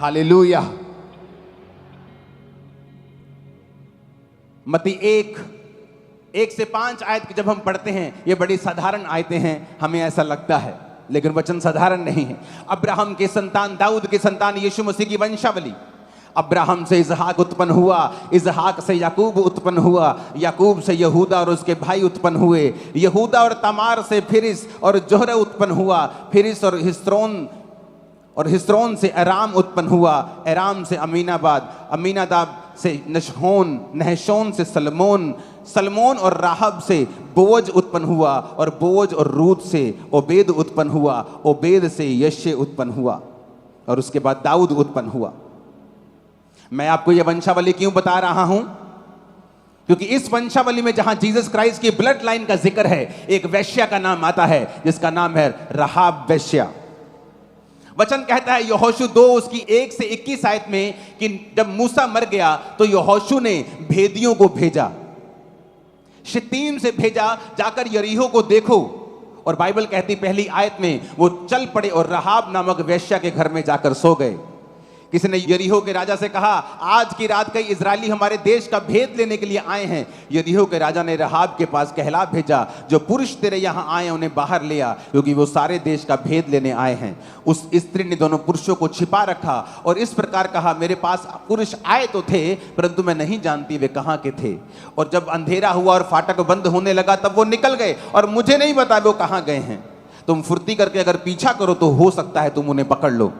Hallelujah. मत्ती 1:1 से 5 आयत जब हम पढ़ते हैं, ये बड़ी साधारण आयतें हैं, हमें ऐसा लगता है, लेकिन वचन साधारण नहीं है। अब्राहम के संतान, दाऊद के संतान, यीशु मसीह की वंशावली। अब्राहम से इसहाक उत्पन्न हुआ, इसहाक से याकूब उत्पन्न हुआ, याकूब से यहूदा और उसके भाई उत्पन्न हुए, यहूदा और तमार से फिरिस और जोहरा उत्पन्न हुआ, फिरिस और हिस्रोन से अराम उत्पन्न हुआ, अराम से अमीनाबाद, अमीनादाब से नहशोन से सलमोन और राहब से बोअज उत्पन्न हुआ, और बोअज और रूत से ओबेद उत्पन्न हुआ, ओबेद से यश्शे उत्पन्न हुआ, और उसके बाद दाऊद उत्पन्न हुआ। मैं आपको यह वंशावली क्यों बता रहा हूं? क्योंकि इस वंशावली में जहां जीसस क्राइस्ट की ब्लड लाइन का जिक्र है, एक वैश्या का नाम आता है जिसका नाम है राहाब वैश्या। वचन कहता है यहोशू 2 उसकी 1 से 21 आयत में कि जब मूसा मर गया तो यहोशू ने भेदियों को भेजा, शित्तीम से भेजा, जाकर यरीहो को देखो। और बाइबल कहती पहली आयत में वो चल पड़े और राहाब नामक वैश्या के घर में जाकर सो गए। किसी ने यरीहो के राजा से कहा, आज की रात कई इजरायली हमारे देश का भेद लेने के लिए आए हैं। यरीहो के राजा ने राहाब के पास कहला भेजा, जो पुरुष तेरे यहाँ आए उन्हें बाहर ले आ, क्योंकि वो सारे देश का भेद लेने आए हैं। उस स्त्री ने दोनों पुरुषों को छिपा रखा और इस प्रकार कहा, मेरे पास पुरुष आए तो थे, परंतु मैं नहीं जानती वे कहाँ के थे। और जब अंधेरा हुआ और फाटक बंद होने लगा तब वो निकल गए और मुझे नहीं पता वो कहाँ गए हैं। तुम फुर्ती करके अगर पीछा करो तो हो सकता है तुम उन्हें पकड़ लो।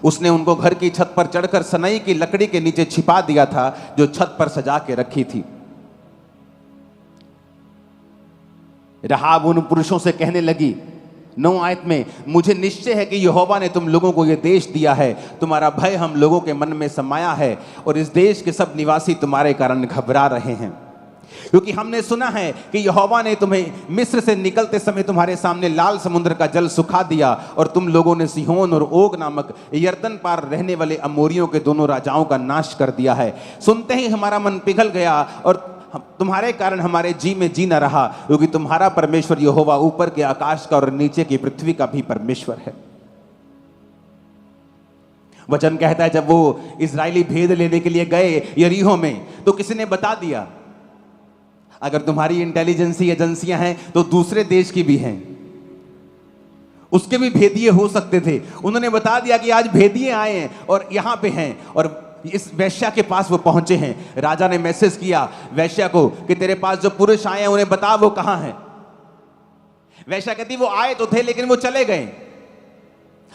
उसने उनको घर की छत पर चढ़कर सनई की लकड़ी के नीचे छिपा दिया था जो छत पर सजा के रखी थी। राहाब उन पुरुषों से कहने लगी, 9 आयत में, मुझे निश्चय है कि यहोवा ने तुम लोगों को यह देश दिया है, तुम्हारा भय हम लोगों के मन में समाया है और इस देश के सब निवासी तुम्हारे कारण घबरा रहे हैं, क्योंकि हमने सुना है कि यहोवा ने तुम्हें मिस्र से निकलते समय तुम्हारे सामने लाल समुद्र का जल सुखा दिया और तुम लोगों ने सिहोन और ओग नामक यरदन पार रहने वाले अमोरियों के दोनों राजाओं का नाश कर दिया है। सुनते ही हमारा मन पिघल गया और तुम्हारे कारण हमारे जी में जी न रहा, क्योंकि तुम्हारा परमेश्वर यहोवा ऊपर के आकाश का और नीचे की पृथ्वी का भी परमेश्वर है। वचन कहता है जब वो इजरायली भेद लेने के लिए गए यरीहो में, तो किसी ने बता दिया, अगर तुम्हारी इंटेलिजेंसी एजेंसियां हैं तो दूसरे देश की भी हैं, उसके भी भेदिए हो सकते थे। उन्होंने बता दिया कि आज भेदिए आए हैं और यहां पे हैं, और इस वैश्या के पास वो पहुंचे हैं। राजा ने मैसेज किया वैश्या को कि तेरे पास जो पुरुष आए हैं उन्हें बता वो कहां हैं। वैश्या कहती वो आए तो थे लेकिन वो चले गए,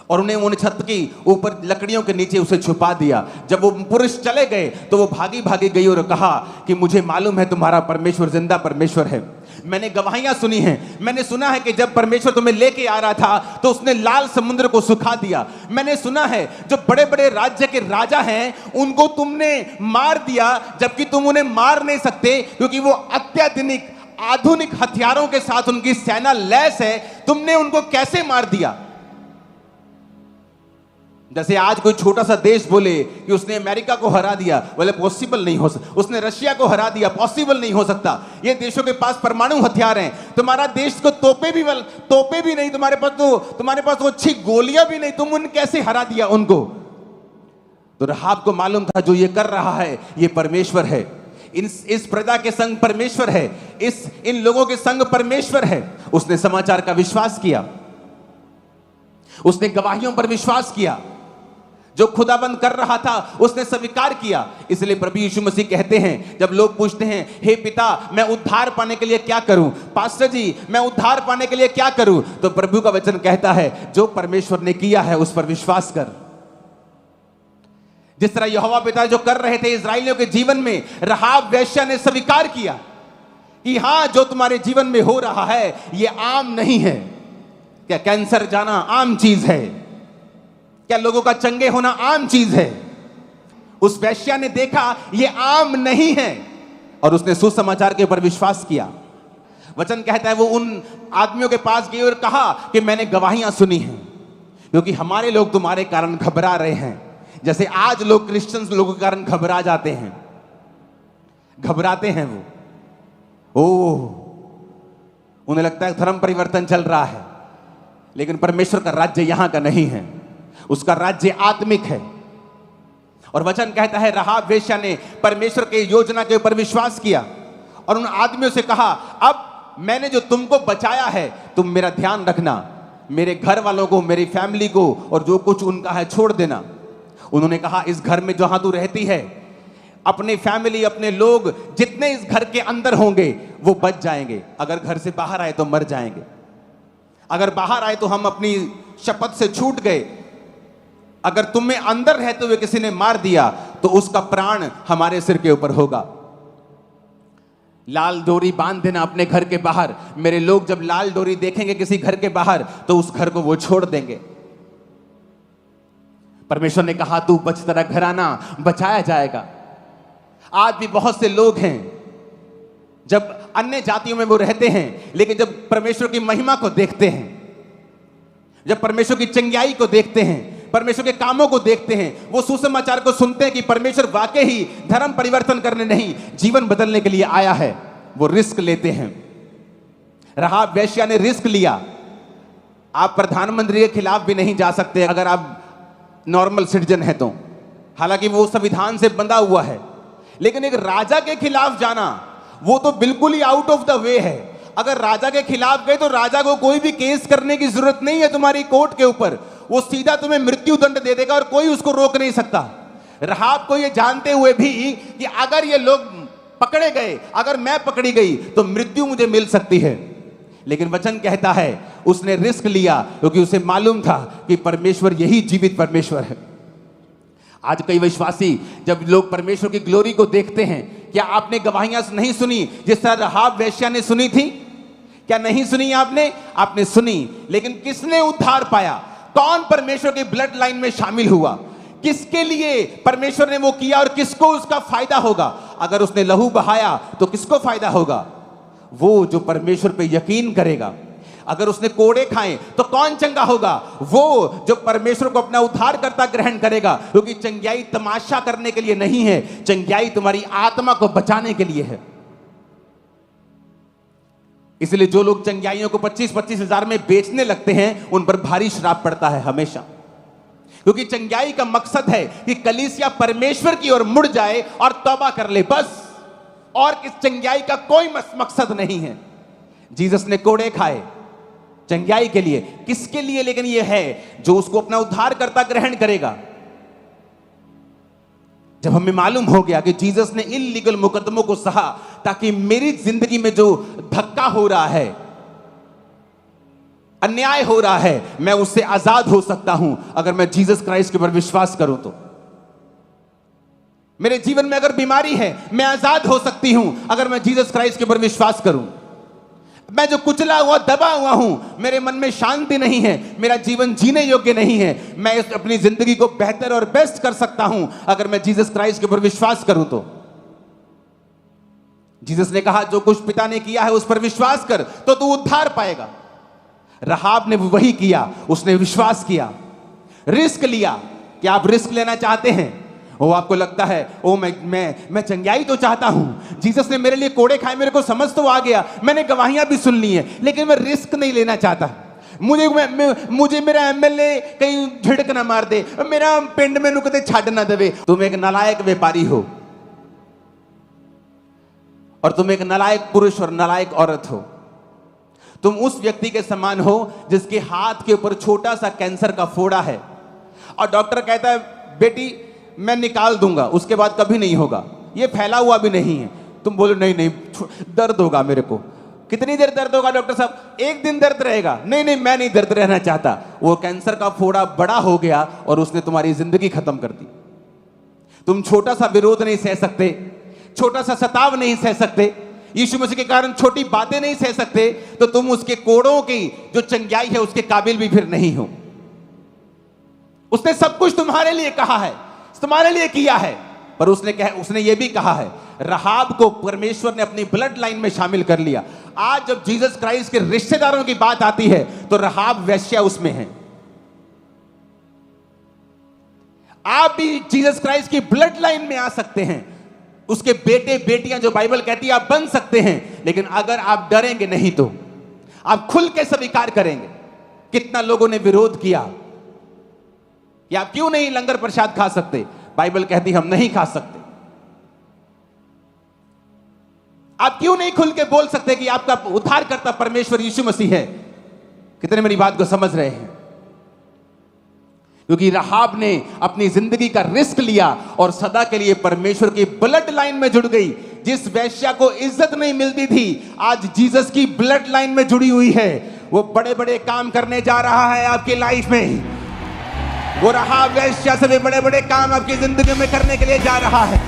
और उन्हें उन छत की ऊपर लकड़ियों के नीचे उसे छुपा दिया। जब वो पुरुष चले गए तो वो भागी भागी गई और कहा कि मुझे मालूम है तुम्हारा परमेश्वर जिंदा परमेश्वर है। मैंने गवाहियां सुनी हैं, मैंने सुना है कि जब परमेश्वर तुम्हें लेके आ रहा था तो उसने लाल समुद्र को सुखा दिया। मैंने सुना है जो बड़े बड़े राज्य के राजा हैं उनको तुमने मार दिया, जबकि तुम उन्हें मार नहीं सकते क्योंकि वो अत्याधुनिक आधुनिक हथियारों के साथ उनकी सेना लैस है। तुमने उनको कैसे मार दिया? जैसे आज कोई छोटा सा देश बोले कि उसने अमेरिका को हरा दिया, बोले पॉसिबल नहीं हो सकता। उसने रशिया को हरा दिया, पॉसिबल नहीं हो सकता। ये देशों के पास परमाणु हथियार हैं, तुम्हारा देश को तोपे भी नहीं, तुम्हारे पास तो अच्छी गोलियां भी नहीं, तुम उन कैसे हरा दिया उनको? तो राहाब को मालूम था जो ये कर रहा है ये परमेश्वर है, इस प्रजा के संग परमेश्वर है, इन लोगों के संग परमेश्वर है। उसने समाचार का विश्वास किया, उसने गवाहियों पर विश्वास किया, जो खुदाबंद कर रहा था उसने स्वीकार किया। इसलिए प्रभु यीशु मसीह कहते हैं, जब लोग पूछते हैं हे पिता मैं उद्धार पाने के लिए क्या करूं, पास्टर जी मैं उद्धार पाने के लिए क्या करूं, तो प्रभु का वचन कहता है जो परमेश्वर ने किया है उस पर विश्वास कर। जिस तरह यहोवा पिता जो कर रहे थे इस्राएलियों के जीवन में, राहाब वेश्या ने स्वीकार किया कि हां जो तुम्हारे जीवन में हो रहा है ये आम नहीं है। क्या कैंसर जाना आम चीज है? क्या लोगों का चंगे होना आम चीज है? उस वैश्या ने देखा ये आम नहीं है और उसने सुसमाचार के ऊपर विश्वास किया। वचन कहता है वो उन आदमियों के पास गई और कहा कि मैंने गवाहियां सुनी हैं, क्योंकि हमारे लोग तुम्हारे कारण घबरा रहे हैं, जैसे आज लोग क्रिश्चियंस लोगों के कारण घबरा जाते हैं, घबराते हैं। उन्हें लगता है धर्म परिवर्तन चल रहा है, लेकिन परमेश्वर का राज्य यहां का नहीं है। उसका राज्य आत्मिक है, और वचन कहता है राहाब वेश्या ने परमेश्वर के योजना के ऊपर विश्वास किया और उन आदमियों से कहा, अब मैंने जो तुमको बचाया है, तुम मेरा ध्यान रखना, मेरे घर वालों को, मेरी फैमिली को और जो कुछ उनका है छोड़ देना। उन्होंने कहा, इस घर में जहां तू रहती है, अपनी फैमिली, अपने लोग जितने इस घर के अंदर होंगे वो बच जाएंगे। अगर घर से बाहर आए तो मर जाएंगे, अगर बाहर आए तो हम अपनी शपथ से छूट गए, अगर तुम्हें अंदर रहते हुए किसी ने मार दिया तो उसका प्राण हमारे सिर के ऊपर होगा। लाल डोरी बांध देना अपने घर के बाहर। मेरे लोग जब लाल डोरी देखेंगे किसी घर के बाहर तो उस घर को वो छोड़ देंगे। परमेश्वर ने कहा, तू बच, तेरा घराना बचाया जाएगा। आज भी बहुत से लोग हैं, जब अन्य जातियों में वो रहते हैं, लेकिन जब परमेश्वर की महिमा को देखते हैं, जब परमेश्वर की चंगाई को देखते हैं, परमेश्वर के कामों को देखते हैं, वो सुसमाचार को सुनते हैं कि परमेश्वर वाकई ही धर्म परिवर्तन करने नहीं, जीवन बदलने के लिए आया है, वो रिस्क लेते हैं। राहाब वेश्या ने रिस्क लिया। आप प्रधानमंत्री के खिलाफ भी नहीं जा सकते अगर आप नॉर्मल सिटीजन है तो, हालांकि वो संविधान से बंधा हुआ है, लेकिन एक राजा के खिलाफ जाना वो तो बिल्कुल ही आउट ऑफ द वे है। अगर राजा के खिलाफ गए तो राजा को कोई भी केस करने की जरूरत नहीं है तुम्हारी कोर्ट के ऊपर, वो सीधा तुम्हें मृत्यु दंड दे देगा और कोई उसको रोक नहीं सकता। राहाब को ये जानते हुए भी कि अगर ये लोग पकड़े गए, अगर मैं पकड़ी गई तो मृत्यु मुझे मिल सकती है, लेकिन वचन कहता है उसने रिस्क लिया क्योंकि उसे मालूम था कि परमेश्वर यही जीवित परमेश्वर है। आज कई विश्वासी जब लोग परमेश्वर की ग्लोरी को देखते हैं, क्या आपने गवाहियां नहीं सुनी जिस तरह राहाब वेश्या ने सुनी थी? क्या नहीं सुनी आपने? आपने सुनी, लेकिन किसने उद्धार पाया? कौन परमेश्वर की ब्लड लाइन में शामिल हुआ? किसके लिए परमेश्वर ने वो किया और किसको उसका फायदा होगा? अगर उसने लहू बहाया तो किसको फायदा होगा? वो जो परमेश्वर पे यकीन करेगा। अगर उसने कोड़े खाए तो कौन चंगा होगा? वो जो परमेश्वर को अपना उद्धारकर्ता ग्रहण करेगा, क्योंकि चंगाई तमाशा करने के लिए नहीं है, चंगाई तुम्हारी आत्मा को बचाने के लिए है। इसलिए जो लोग चंगाइयों को 25-25 हजार में बेचने लगते हैं, उन पर भारी श्राप पड़ता है हमेशा, क्योंकि चंगाई का मकसद है कि कलीसिया परमेश्वर की ओर मुड़ जाए और तौबा कर ले, बस। और इस चंगाई का कोई मकसद नहीं है। जीसस ने कोड़े खाए चंगाई के लिए, किसके लिए? लेकिन यह है जो उसको अपना उद्धारकर्ता ग्रहण करेगा। जब हमें मालूम हो गया कि जीसस ने इल्लीगल मुकदमों को सहा ताकि मेरी जिंदगी में जो धक्का हो रहा है, अन्याय हो रहा है, मैं उससे आजाद हो सकता हूं अगर मैं जीसस क्राइस्ट के ऊपर विश्वास करूं तो। मेरे जीवन में अगर बीमारी है, मैं आजाद हो सकती हूं अगर मैं जीसस क्राइस्ट के ऊपर विश्वास करूं। मैं जो कुचला हुआ, दबा हुआ हूं, मेरे मन में शांति नहीं है, मेरा जीवन जीने योग्य नहीं है, मैं अपनी जिंदगी को बेहतर और बेस्ट कर सकता हूं अगर मैं जीसस क्राइस्ट के ऊपर विश्वास करूं तो। जीसस ने कहा, जो कुछ पिता ने किया है उस पर विश्वास कर तो तू उद्धार पाएगा। राहाब ने वही किया, उसने विश्वास किया, रिस्क लिया। क्या आप रिस्क लेना चाहते हैं? वो आपको लगता है, ओ मैं चंगाई तो चाहता हूं, जीसस ने मेरे लिए कोड़े खाए, मेरे को समझ तो आ गया, मैंने गवाहियां भी सुन ली हैं, लेकिन मैं रिस्क नहीं लेना चाहता। मुझे मेरा एमएलए कहीं झिड़क ना मार दे, मेरा पिंड में नुकते छाड़ ना देवे। तुम एक नालायक व्यापारी हो और तुम एक नालायक पुरुष और नालायक औरत हो। तुम उस व्यक्ति के समान हो जिसके हाथ के ऊपर छोटा सा कैंसर का फोड़ा है और डॉक्टर कहता है, बेटी मैं निकाल दूंगा, उसके बाद कभी नहीं होगा, ये फैला हुआ भी नहीं है। तुम बोलो नहीं नहीं दर्द होगा मेरे को। कितनी देर दर्द होगा डॉक्टर साहब? एक दिन दर्द रहेगा। नहीं नहीं मैं नहीं दर्द रहना चाहता। वो कैंसर का फोड़ा बड़ा हो गया और उसने तुम्हारी जिंदगी खत्म कर दी। तुम छोटा सा विरोध नहीं सह सकते, छोटा सा सताव नहीं सह सकते, यीशु मसीह के कारण छोटी बातें नहीं सह सकते, तो तुम उसके कोड़ों की जो चंगाई है उसके काबिल भी फिर नहीं हो। उसने सब कुछ तुम्हारे लिए कहा है, तुम्हारे लिए किया है, पर उसने ये भी कहा है, राहाब को परमेश्वर ने अपनी ब्लड लाइन में शामिल कर लिया। आज जब जीसस क्राइस्ट के रिश्तेदारों की बात आती है तो राहाब वेश्या उसमें है। आप भी जीसस क्राइस्ट की ब्लड लाइन में आ सकते हैं, उसके बेटे बेटियां जो बाइबल कहती है आप बन सकते हैं, लेकिन अगर आप डरेंगे नहीं तो आप खुल के स्वीकार करेंगे। कितना लोगों ने विरोध किया कि आप क्यों नहीं लंगर प्रसाद खा सकते, बाइबल कहती हम नहीं खा सकते। आप क्यों नहीं खुल के बोल सकते कि आपका उद्धारकर्ता परमेश्वर यीशु मसीह है? कितने मेरी बात को समझ रहे हैं? क्योंकि राहाब ने अपनी जिंदगी का रिस्क लिया और सदा के लिए परमेश्वर की ब्लड लाइन में जुड़ गई। जिस वैश्या को इज्जत नहीं मिलती थी, आज जीसस की ब्लड लाइन में जुड़ी हुई है। वो बड़े बड़े काम करने जा रहा है आपकी लाइफ में। वो राहाब वैश्या से भी बड़े बड़े काम आपकी जिंदगी में करने के लिए जा रहा है।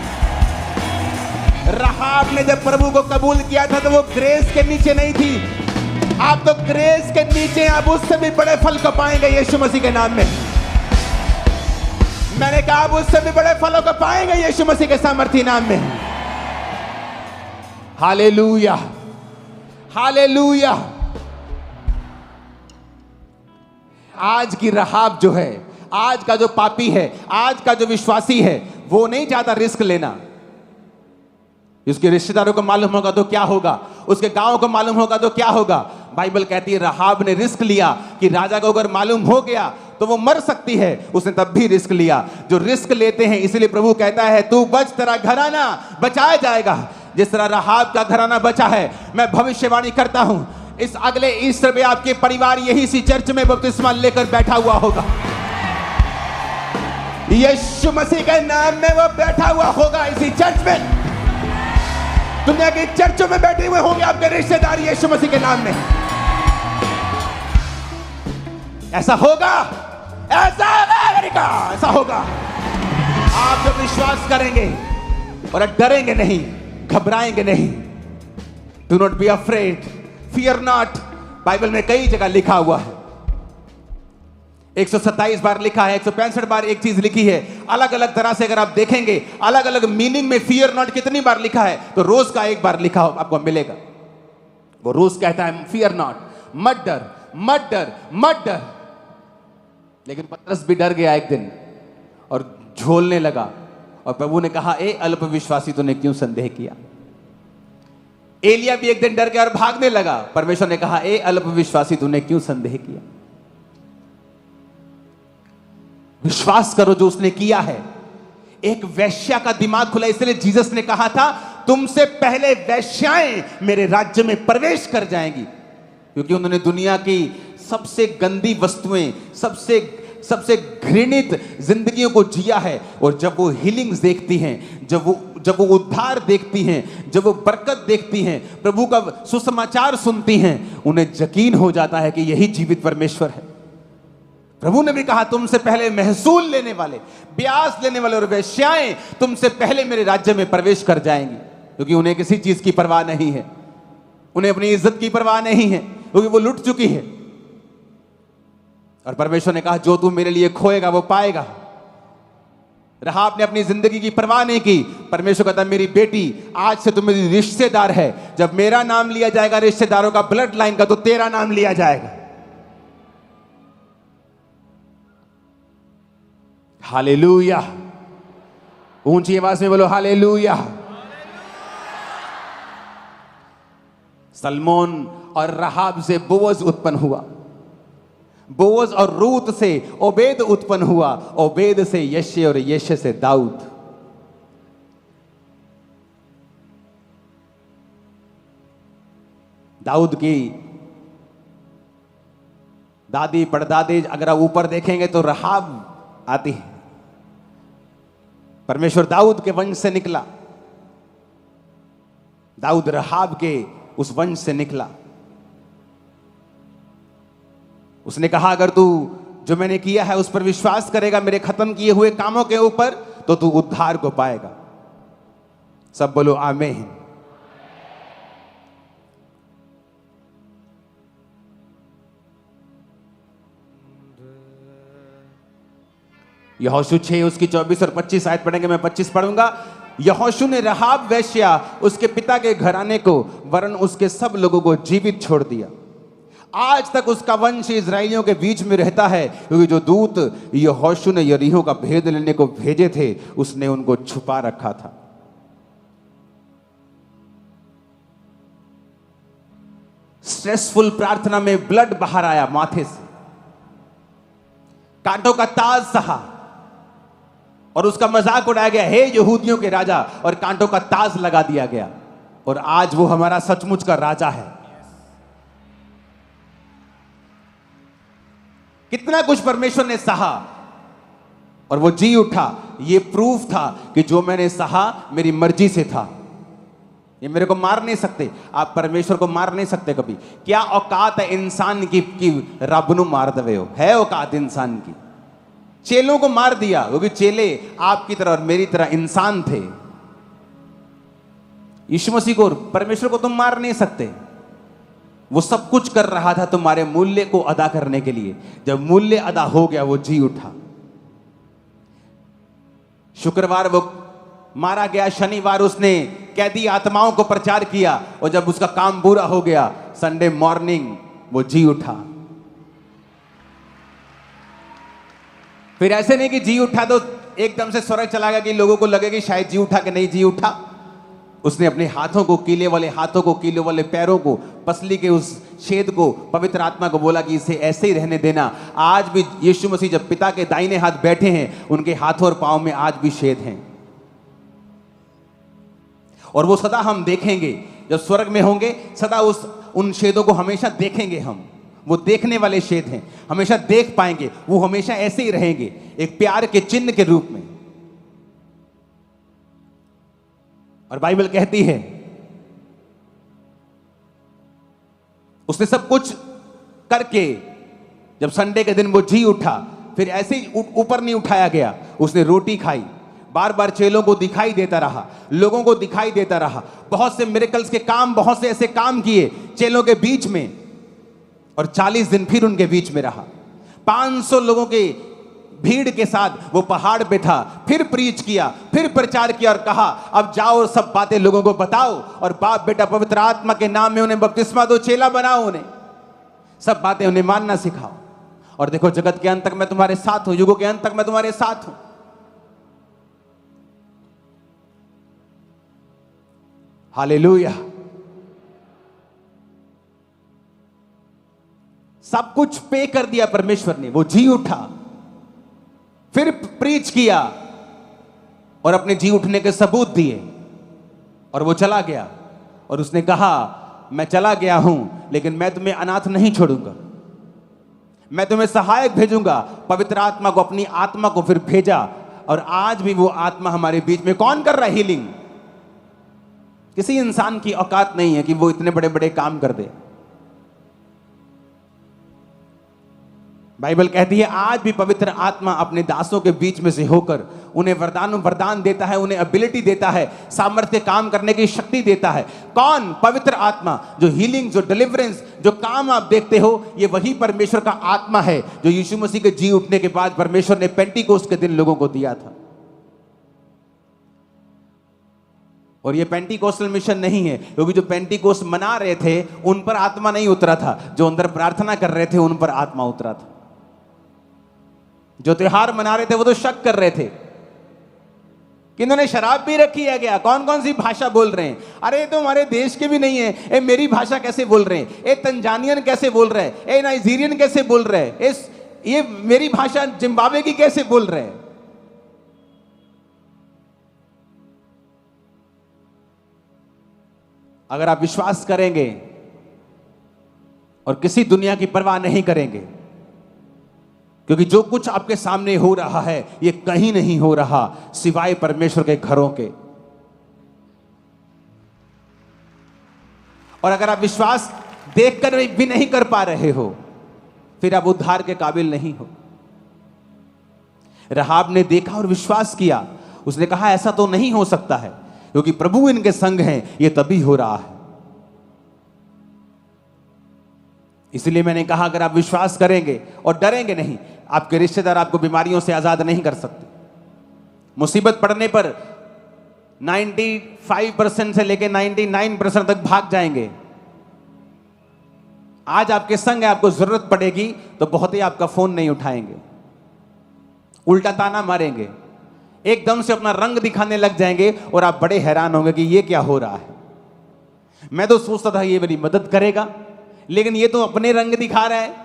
राहाब ने जब प्रभु को कबूल किया था तो वो ग्रेस के नीचे नहीं थी। आप तो ग्रेस के नीचे, आप उससे भी बड़े फल को पाएंगे यीशु मसीह के नाम में। मैंने कहा आप उससे भी बड़े फलों को पाएंगे यीशु मसीह के सामर्थी नाम में। Hallelujah, hallelujah. आज की राहाब जो है, आज का जो पापी है, आज का जो विश्वासी है, वो नहीं चाहता रिस्क लेना। उसके रिश्तेदारों को मालूम होगा तो क्या होगा, उसके गांव को मालूम होगा तो क्या होगा। बाइबल कहती है राहाब ने रिस्क लिया कि राजा को अगर मालूम हो गया तो वो मर सकती है, उसने तब भी रिस्क लिया। जो रिस्क लेते हैं, इसलिए प्रभु कहता है तू बच, तेरा घराना बचाया जाएगा। जिस तरह राहाब का घराना बचा है, मैं भविष्यवाणी करता हूं इस अगले ईस्टर में आपके परिवार यही सी चर्च में बपतिस्मा लेकर बैठा हुआ होगा। यीशु मसीह के नाम में वो बैठा हुआ होगा इसी चर्च में। दुनिया के चर्चों में बैठे हुए होंगे आपके रिश्तेदार यीशु मसीह के नाम में। ऐसा होगा, ऐसा होगा, ऐसा होगा। आप जब विश्वास करेंगे और डरेंगे नहीं, घबराएंगे नहीं। Do not be afraid, fear not. Bible में कई जगह लिखा हुआ है, 127 बार लिखा है, 165 बार एक चीज लिखी है। अलग अलग तरह से अगर आप देखेंगे, अलग अलग मीनिंग में फियर नॉट कितनी बार लिखा है, तो रोज का एक बार लिखा आपको मिलेगा। वो रोज कहता है फियर नॉट, मत डर, मत डर, मत डर। लेकिन पतरस भी डर गया एक दिन और झोलने लगा, और प्रभु ने कहा ए अल्प विश्वासी, तूने क्यों संदेह किया। एलिया भी एक दिन डर गया और भागने लगा। परमेश्वर ने कहा ए अल्प विश्वासी, तूने क्यों संदेह किया। विश्वास करो जो उसने किया है। एक वैश्या का दिमाग खुला, इसलिए जीसस ने कहा था तुमसे पहले वैश्याएं मेरे राज्य में प्रवेश कर जाएंगी। क्योंकि उन्होंने दुनिया की सबसे गंदी वस्तुएं, सबसे घृणित जिंदगियों को जिया है। और जब वो हीलिंग्स देखती हैं, जब वो उद्धार देखती हैं, जब वो बरकत देखती हैं, प्रभु का सुसमाचार सुनती हैं, उन्हें यकीन हो जाता है कि यही जीवित परमेश्वर है। प्रभु ने भी कहा तुमसे पहले महसूल लेने वाले, ब्याज लेने वाले और वेश्याएं तुमसे पहले मेरे राज्य में प्रवेश कर जाएंगी। क्योंकि उन्हें किसी चीज की परवाह नहीं है, उन्हें अपनी इज्जत की परवाह नहीं है, क्योंकि वो लुट चुकी है। और परमेश्वर ने कहा जो तू मेरे लिए खोएगा वो पाएगा। राहाब ने अपनी जिंदगी की परवाह नहीं की। परमेश्वर कहता मेरी बेटी, आज से तू मेरी रिश्तेदार है। जब मेरा नाम लिया जाएगा रिश्तेदारों का, ब्लड लाइन का, तो तेरा नाम लिया जाएगा। हालेलुया। ऊंची आवाज में बोलो हालेलुया। सलमोन और राहाब से बोअज उत्पन्न हुआ, बोअज और रूत से ओबेद उत्पन्न हुआ, ओबेद से यशे और यशे से दाऊद। दाऊद की दादी परदादी अगर आप ऊपर देखेंगे तो राहाब आती है। परमेश्वर दाऊद के वंश से निकला, दाऊद राहाब के उस वंश से निकला। उसने कहा अगर तू जो मैंने किया है उस पर विश्वास करेगा, मेरे खत्म किए हुए कामों के ऊपर, तो तू उद्धार को पाएगा। सब बोलो आमीन। यहोशू 6 उसकी 24 और 25 आयत पढ़ेंगे, मैं 25 पढ़ूंगा। यहोशू ने राहाब वेश्या, उसके पिता के घराने को, वरन उसके सब लोगों को जीवित छोड़ दिया। आज तक उसका वंश इजराइलियों के बीच में रहता है, क्योंकि जो दूत यहोशू ने यरीहो का भेद लेने को भेजे थे, उसने उनको छुपा रखा था। स्ट्रेसफुल प्रार्थना में ब्लड बाहर आया माथे से, कांटों का ताज सहा, और उसका मजाक उड़ाया गया, हे यहूदियों के राजा, और कांटों का ताज लगा दिया गया। और आज वो हमारा सचमुच का राजा है। कितना कुछ परमेश्वर ने सहा और वो जी उठा। ये प्रूफ था कि जो मैंने सहा मेरी मर्जी से था। ये मेरे को मार नहीं सकते, आप परमेश्वर को मार नहीं सकते कभी। क्या औकात है इंसान की रब नु मार दवे हो? है औकात इंसान की? चेलों को मार दिया क्योंकि चेले आपकी तरह और मेरी तरह इंसान थे। यीशु मसीह को, परमेश्वर को तुम मार नहीं सकते। वो सब कुछ कर रहा था तुम्हारे मूल्य को अदा करने के लिए। जब मूल्य अदा हो गया वो जी उठा। शुक्रवार वो मारा गया, शनिवार उसने कैदी आत्माओं को प्रचार किया, और जब उसका काम पूरा हो गया संडे मॉर्निंग वो जी उठा। फिर ऐसे नहीं कि जी उठा तो एकदम से स्वर्ग चला गया कि लोगों को लगे कि शायद जी उठा कि नहीं जी उठा। उसने अपने हाथों को, कीले वाले हाथों को, कीले वाले पैरों को, पसली के उस छेद को पवित्र आत्मा को बोला कि इसे ऐसे ही रहने देना। आज भी यीशु मसीह जब पिता के दाहिने हाथ बैठे हैं, उनके हाथों और पांव में आज भी छेद हैं। और वो सदा हम देखेंगे, जब स्वर्ग में होंगे सदा उन छेदों को हमेशा देखेंगे हम। वो देखने वाले छेद हैं, हमेशा देख पाएंगे। वो हमेशा ऐसे ही रहेंगे, एक प्यार के चिन्ह के रूप में। और बाइबल कहती है उसने सब कुछ करके जब संडे के दिन वो जी उठा, फिर ऐसे ही ऊपर नहीं उठाया गया। उसने रोटी खाई, बार बार चेलों को दिखाई देता रहा, लोगों को दिखाई देता रहा। बहुत से मिरेकल्स के काम, बहुत से ऐसे काम किए चेलों के बीच में। और 40 दिन फिर उनके बीच में रहा। 500 लोगों के भीड़ के साथ वो पहाड़ पे था। फिर प्रीच किया, फिर प्रचार किया और कहा अब जाओ और सब बातें लोगों को बताओ, और बाप बेटा पवित्र आत्मा के नाम में उन्हें बपतिस्मा दो, चेला बनाओ, उन्हें सब बातें उन्हें मानना सिखाओ। और देखो जगत के अंत तक मैं तुम्हारे साथ हूं, युगों के अंत तक मैं तुम्हारे साथ हूं। हालेलुया। सब कुछ पे कर दिया परमेश्वर ने। वो जी उठा, फिर प्रीच किया और अपने जी उठने के सबूत दिए, और वो चला गया। और उसने कहा मैं चला गया हूं लेकिन मैं तुम्हें अनाथ नहीं छोड़ूंगा, मैं तुम्हें सहायक भेजूंगा। पवित्र आत्मा को, अपनी आत्मा को फिर भेजा। और आज भी वो आत्मा हमारे बीच में कौन कर रहा है हीलिंग? किसी इंसान की औकात नहीं है कि वो इतने बड़े बड़े काम कर दे। बाइबल कहती है आज भी पवित्र आत्मा अपने दासों के बीच में से होकर उन्हें वरदान देता है, उन्हें एबिलिटी देता है, सामर्थ्य काम करने की शक्ति देता है। कौन? पवित्र आत्मा। जो हीलिंग, जो डिलीवरेंस, जो काम आप देखते हो, ये वही परमेश्वर का आत्मा है जो यीशु मसीह के जी उठने के बाद परमेश्वर ने पेंटिकोस्ट के दिन लोगों को दिया था। और ये पेंटिकोस्टल मिशन नहीं है, क्योंकि जो पेंटिकोस्ट मना रहे थे उन पर आत्मा नहीं उतरा था, जो अंदर प्रार्थना कर रहे थे उन पर आत्मा उतरा था। जो त्योहार मना रहे थे वो तो शक कर रहे थे कि इन्होंने शराब भी रखी है क्या, कौन कौन सी भाषा बोल रहे हैं, अरे ये तो हमारे देश के भी नहीं है, ए मेरी भाषा कैसे बोल रहे हैं, ए तंजानियन कैसे बोल रहे हैं, ए नाइजीरियन कैसे बोल रहे हैं, ये मेरी भाषा जिम्बाब्वे की कैसे बोल रहे हैं। अगर आप विश्वास करेंगे और किसी दुनिया की परवाह नहीं करेंगे, क्योंकि जो कुछ आपके सामने हो रहा है ये कहीं नहीं हो रहा सिवाय परमेश्वर के घरों के। और अगर आप विश्वास देखकर भी नहीं कर पा रहे हो, फिर आप उद्धार के काबिल नहीं हो। राहाब ने देखा और विश्वास किया। उसने कहा ऐसा तो नहीं हो सकता है, क्योंकि प्रभु इनके संग हैं, ये तभी हो रहा है। इसलिए मैंने कहा अगर आप विश्वास करेंगे और डरेंगे नहीं, आपके रिश्तेदार आपको बीमारियों से आजाद नहीं कर सकते। मुसीबत पड़ने पर 95% से लेकर 99% तक भाग जाएंगे। आज आपके संग है, आपको जरूरत पड़ेगी तो बहुत ही आपका फोन नहीं उठाएंगे, उल्टा ताना मारेंगे, एकदम से अपना रंग दिखाने लग जाएंगे और आप बड़े हैरान होंगे कि ये क्या हो रहा है। मैं तो सोचता था ये मेरी मदद करेगा, लेकिन ये तो अपने रंग दिखा रहा है।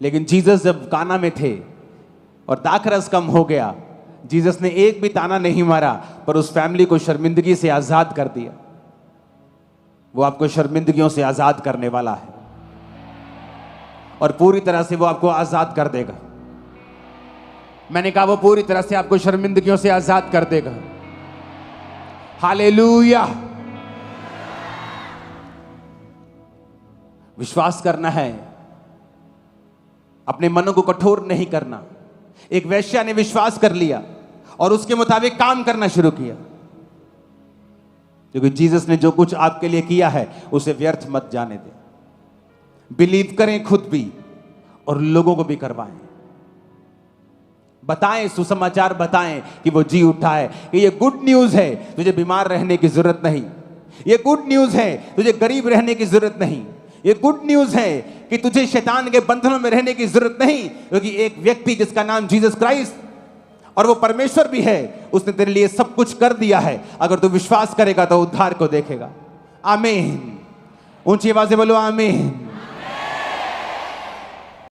लेकिन जीसस जब काना में थे और दाखरस कम हो गया, जीसस ने एक भी ताना नहीं मारा, पर उस फैमिली को शर्मिंदगी से आजाद कर दिया। वो आपको शर्मिंदगियों से आजाद करने वाला है और पूरी तरह से वो आपको आजाद कर देगा। मैंने कहा वो पूरी तरह से आपको शर्मिंदगियों से आजाद कर देगा। हालेलुया। विश्वास करना है, अपने मनों को कठोर नहीं करना। एक वेश्या ने विश्वास कर लिया और उसके मुताबिक काम करना शुरू किया, क्योंकि जीसस ने जो कुछ आपके लिए किया है उसे व्यर्थ मत जाने दें। बिलीव करें खुद भी और लोगों को भी करवाएं, बताएं, सुसमाचार बताएं कि वो जी उठा है, कि ये गुड न्यूज है, तुझे बीमार रहने की जरूरत नहीं। ये गुड न्यूज है, तुझे गरीब रहने की जरूरत नहीं। ये गुड न्यूज है कि तुझे शैतान के बंधनों में रहने की जरूरत नहीं, क्योंकि एक व्यक्ति जिसका नाम जीसस क्राइस्ट और वो परमेश्वर भी है, उसने तेरे लिए सब कुछ कर दिया है। अगर तू विश्वास करेगा तो उद्धार को देखेगा। आमीन। ऊंची आवाज से बोलो आमीन।